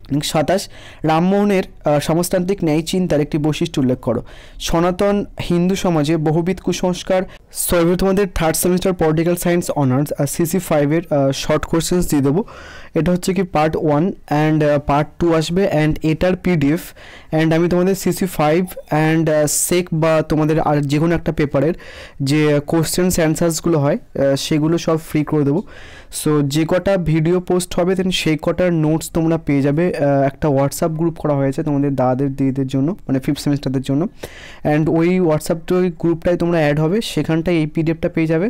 27 রামমোহনের সমাজতান্ত্রিক ন্যায় চিন্তার একটি বৈশিষ্ট্য উল্লেখ করো। সনাতন হিন্দু সমাজে বহুবিধ কুসংস্কার। সর্বে তোমাদের third semester political science honours CC 5-এর শর্ট কোশ্চেন্স দিয়ে দেবো। এটা হচ্ছে কি পার্ট 1 অ্যান্ড পার্ট 2 আসবে অ্যান্ড এটার পিডিএফ অ্যান্ড আমি তোমাদের সিসি 5 অ্যান্ড সেক বা তোমাদের আর যে কোনো একটা পেপারের যে কোশ্চেন্স অ্যান্সার্সগুলো হয় সেগুলো সব ফ্রি করে দেবো। সো যে কটা ভিডিও পোস্ট হবে দেন সেই কটার নোটস তোমরা পেয়ে যাবে। একটা হোয়াটসঅ্যাপ গ্রুপ করা হয়েছে তোমাদের দাদাদের দিদিদের জন্য, মানে 5th সেমিস্টারদের জন্য, অ্যান্ড ওই গ্রুপটায় তোমরা অ্যাড হবে, সেখানটায় এই পিডিএফটা পেয়ে যাবে।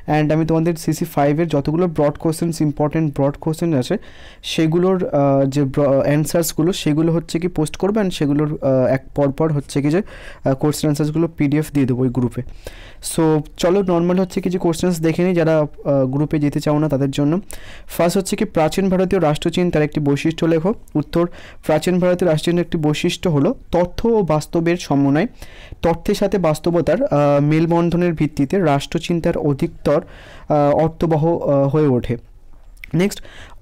অ্যান্ড আমি তোমাদের সিসি 5-এর যতগুলো broad questions important broad question আছে সেগুলোর যে অ্যান্সার্সগুলো সেগুলো হচ্ছে কি পোস্ট করবে অ্যান্ড সেগুলোর এক পরপর হচ্ছে কি যে কোশ্চেন অ্যান্সার্সগুলো পিডিএফ দিয়ে দেবো ওই গ্রুপে। সো চলো নর্মাল হচ্ছে কি যে কোশ্চেন্স দেখে নিই যারা গ্রুপে যেতে চাও না তাদের জন্য। ফার্স্ট হচ্ছে কি প্রাচীন ভারতীয় রাষ্ট্রচিন্তার একটি বৈশিষ্ট্য লেখো। উত্তর, প্রাচীন ভারতীয় রাষ্ট্রচিন্তার একটি বৈশিষ্ট্য হলো তথ্য ও বাস্তবের সমন্বয়। তথ্যের সাথে বাস্তবতার মেলবন্ধনের ভিত্তিতে রাষ্ট্রচিন্তার অধিকতর অর্থবহ হয়ে ওঠে। নেক্সট,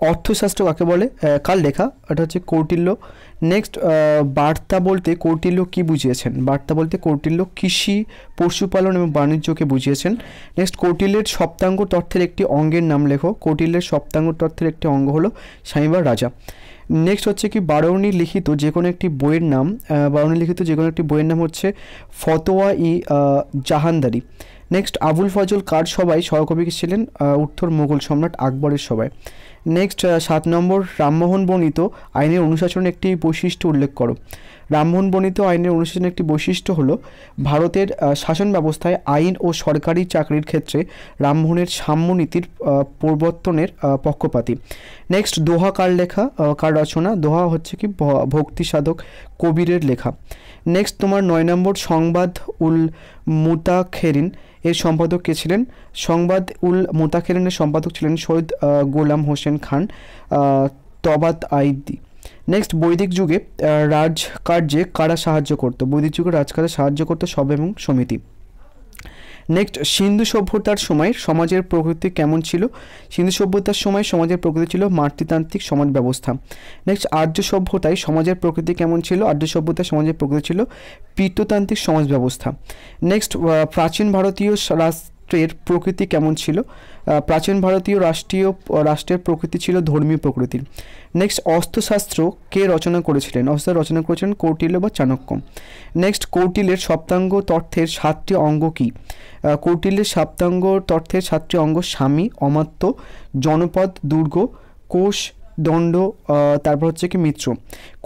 অর্থশাস্ত্র কাকে বলে, কার লেখা? এটা হচ্ছে কৌটিল্য। নেক্সট, বার্তা বলতে কৌটিল্য কী বুঝিয়েছেন? বার্তা বলতে কৌটিল্য কৃষি, পশুপালন এবং বাণিজ্যকে বুঝিয়েছেন। নেক্সট, কৌটিল্যের সপ্তাঙ্গ তথ্যের একটি অঙ্গের নাম লেখো। কৌটিল্যের সপ্তাঙ্গ তথ্যের একটি অঙ্গ হলো স্বামীবার রাজা। নেক্সট হচ্ছে কি বারৌনি লিখিত যে কোনো একটি বইয়ের নাম। বারৌনি লিখিত যে কোনো একটি বইয়ের নাম হচ্ছে ফতোয়া-ই জাহানদারি। নেক্সট, আবুল ফজল কার সভায় সহকবি ছিলেন? উত্তর, মুঘল সম্রাট আকবরের সভায়। নেক্সট 7 নম্বর, রামমোহন বর্ণিত আইনের অনুশাসনের একটি বৈশিষ্ট্য উল্লেখ করো। রামমোহন বর্ণিত আইনের অনুশাসনের একটি বৈশিষ্ট্য হলো ভারতের শাসন ব্যবস্থায় আইন ও সরকারি চাকরির ক্ষেত্রে রামমোহনের সাম্যনীতির প্রবর্তনের পক্ষপাতী। নেক্সট, দোহা কার লেখা, কার রচনা? দোহা হচ্ছে কি ভক্তি সাধক কবিরের লেখা। নেক্সট তোমার 9 নম্বর, সংবাদ উল মুতাখেরিন এর সম্পাদক কে ছিলেন? সংবাদ উল মুতাখেরিনের সম্পাদক ছিলেন সৈয়দ গোলাম হোসেন খান তবাত আইদি। নেক্সট, বৈদিক যুগে রাজকার্যে কারা সাহায্য করতো? বৈদিক যুগে রাজকার্যে সাহায্য করতো সভা এবং সমিতি। নেক্সট, সিন্ধু সভ্যতার সময় সমাজের প্রকৃতি কেমন ছিল? সিন্ধু সভ্যতার সময় সমাজের প্রকৃতি ছিল মাতৃতান্ত্রিক সমাজ ব্যবস্থা। নেক্সট, আর্য সভ্যতায় সমাজের প্রকৃতি কেমন ছিল? আর্য সভ্যতায় সমাজের প্রকৃতি ছিল পিতৃতান্ত্রিক সমাজ ব্যবস্থা। নেক্সট, প্রাচীন ভারতীয় রাষ্ট্রের প্রকৃতি কেমন ছিল? প্রাচীন ভারতীয় রাষ্ট্রের প্রকৃতি ছিল ধর্মীয় প্রকৃতির। নেক্সট, অস্ত্রশাস্ত্র কে রচনা করেছিলেন? অস্ত্র রচনা করেছিলেন কৌটিল্য বা চাণক্য। নেক্সট, কৌটিল্যের সপ্তাঙ্গ তথ্যের 7টি অঙ্গ কী? কৌটিল্যের সপ্তাঙ্গ তথ্যের 7টি অঙ্গ স্বামী, অমাত্য, জনপদ, দুর্গ, কোষ, দণ্ড, তারপর হচ্ছে কি মিত্র।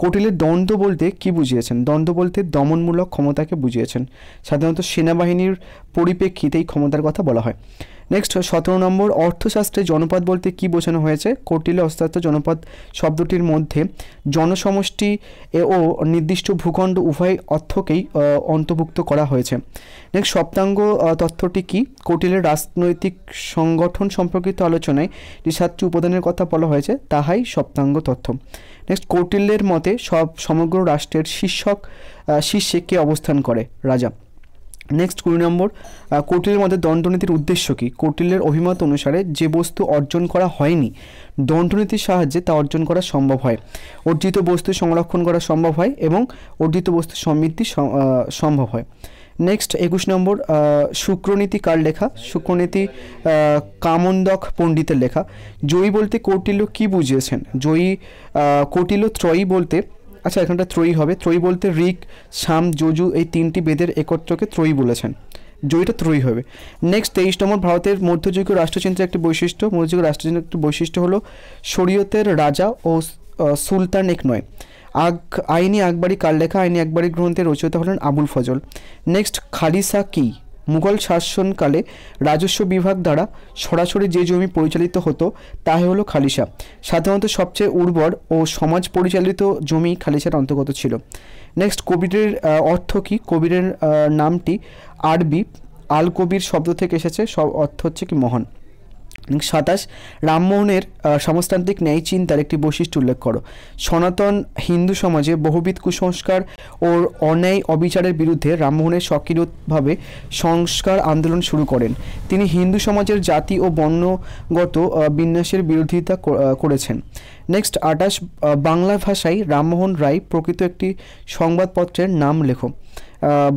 কৌটিল্যের দ্বন্দ্ব বলতে কি বুঝিয়েছেন? দ্বন্দ্ব বলতে দমনমূলক ক্ষমতাকে বুঝিয়েছেন। সাধারণত সেনাবাহিনীর পরিপ্রেক্ষিতে এই ক্ষমতার কথা বলা হয়। নেক্সট 17 নম্বর, অর্থশাস্ত্রে জনপদ বলতে কি বোঝানো হয়েছে? কৌটিল্য অর্থশাস্ত্রে জনপদ শব্দটির মধ্যে জনসমষ্টি ও নির্দিষ্ট ভূখণ্ড উভয় অর্থকেই অন্তর্ভুক্ত করা হয়েছে। নেক্সট, সপ্তাঙ্গ তথ্যটি কি? কৌটিল্যের রাজনৈতিক সংগঠন সম্পর্কিত আলোচনায় যে 7টি উপাদানের কথা বলা হয়েছে তাহাই সপ্তাঙ্গ তথ্য। নেক্সট, কৌটিল্যের মতে সমগ্র রাষ্ট্রের শীর্ষে কে অবস্থান করে? রাজা। নেক্সট 20 নম্বর, কৌটিল্যের মধ্যে দণ্ডনীতির উদ্দেশ্য কী? কৌটিল্যের অভিমত অনুসারে যে বস্তু অর্জন করা হয়নি দণ্ডনীতির সাহায্যে তা অর্জন করা সম্ভব হয়। অর্জিত বস্তু সংরক্ষণ করা সম্ভব হয় এবং অর্জিত বস্তু সমৃদ্ধি সম্ভব হয়। নেক্সট 21 নম্বর, শুক্রনীতি কার লেখা? শুক্রনীতি কামন্দক পণ্ডিতের লেখা। জয়ী বলতে কৌটিল্য কি বুঝিয়েছেন? কৌটিল্য ত্রয়ী বলতে, আচ্ছা এখানটা ত্রয়ী হবে, ত্রয়ী বলতে ঋক, সাম, যজু এই 3টি বেদের একত্রকে ত্রয়ী বলেছেন। জয়ীটা ত্রয়ী হবে। নেক্সট 23 নম্বর, ভারতের মধ্যযুগীয় রাষ্ট্রচিন্তার একটি বৈশিষ্ট্য। মধ্যযুগীয় রাষ্ট্রচিন্তার একটি বৈশিষ্ট্য হলো শরীয়তের রাজা ও সুলতান এক নয়। আইনি আকবরী কার লেখা? আইনি আকবরী গ্রন্থের রচয়িতা হলেন আবুল ফজল। নেক্সট, খালিসা কি? মুঘল শাসনকালে রাজস্ব বিভাগ দ্বারা সরাসরি যে জমি পরিচালিত হতো তাই হলো খালিসা। সাধারণত সবচেয়ে উর্বর ও সমাজ পরিচালিত জমি খালিসার অন্তর্গত ছিল। নেক্সট, কবিরের অর্থ কী? কবিরের নামটি আরবি আল কবির শব্দ থেকে এসেছে, সব অর্থ হচ্ছে কি মহান। 27 রামমোহনের সমাজতান্ত্রিক ন্যায় চিন্তার একটি বৈশিষ্ট্য উল্লেখ করো। সনাতন হিন্দু সমাজে বহুবিধ কুসংস্কার ও অন্যায় অবিচারের বিরুদ্ধে রামমোহনের সক্রিয়ভাবে সংস্কার আন্দোলন শুরু করেন। তিনি হিন্দু সমাজের জাতি ও বর্ণগত বিন্যাসের বিরোধিতা করেছেন। নেক্সট 28 বাংলা ভাষায় রামমোহন রায় প্রকৃত একটি সংবাদপত্রের নাম লেখো।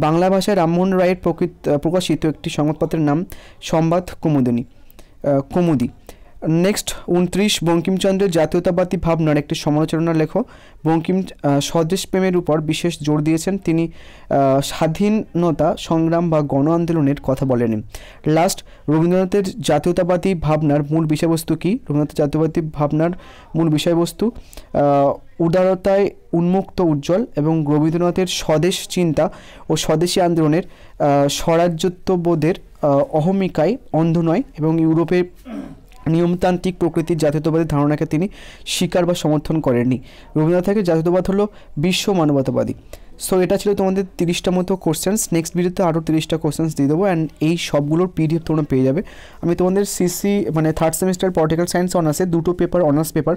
বাংলা ভাষায় রামমোহন রায়ের প্রকাশিত একটি সংবাদপত্রের নাম সংবাদ কৌমুদি। নেক্সট 29 বঙ্কিমচন্দ্রের জাতীয়তাবাদী ভাবনার একটি সমালোচনা লেখো। বঙ্কিম স্বদেশ প্রেমের উপর বিশেষ জোর দিয়েছেন, তিনি স্বাধীনতা সংগ্রাম বা গণ আন্দোলনের কথা বলেনি। লাস্ট, রবীন্দ্রনাথের জাতীয়তাবাদী ভাবনার মূল বিষয়বস্তু কী? রবীন্দ্রনাথের জাতীয়তাবাদী ভাবনার মূল বিষয়বস্তু উদারতায় উন্মুক্ত উজ্জ্বল, এবং রবীন্দ্রনাথের স্বদেশ চিন্তা ও স্বদেশী আন্দোলনের স্বরাজ্যত্ববোধের অহমিকায় অন্ধ নয়, এবং ইউরোপের নিয়মতান্ত্রিক প্রকৃতির জাতীয়তাবাদী ধারণাকে তিনি স্বীকার বা সমর্থন করেননি। রবীন্দ্রনাথের জাতীয়তাবাদ হলো বিশ্ব মানবতাবাদী। সো এটা ছিল তোমাদের 30টা মতো কোশ্চেন্স। নেক্সট ভিডিওতে আরও 30টা কোশ্চেন্স দিয়ে দেবো, অ্যান্ড এই সবগুলোর পিডিএফ তোমরা পেয়ে যাবে। আমি তোমাদের সিসি মানে থার্ড সেমিস্টার পলিটিক্যাল সায়েন্স অনার্সে 2টো পেপার অনার্স পেপার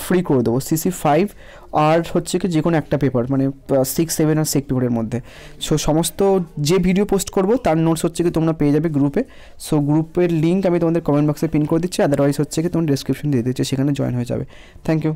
ফ্রি করে দেবো, CC 5 আর হচ্ছে কি যে কোনো একটা পেপার, মানে 6, 7 আর 6 পেপারের মধ্যে। সো সমস্ত যে ভিডিও পোস্ট করবো তার নোটস হচ্ছে কি তোমরা পেয়ে যাবে গ্রুপে। সো গ্রুপের লিঙ্ক আমি তোমাদের কমেন্ট বক্সে পিন করে দিচ্ছি, আদারওয়াইজ হচ্ছে কি তোমরা ডিসক্রিপশন দিয়ে দিচ্ছি, সেখানে জয়েন হয়ে যাবে। Thank you.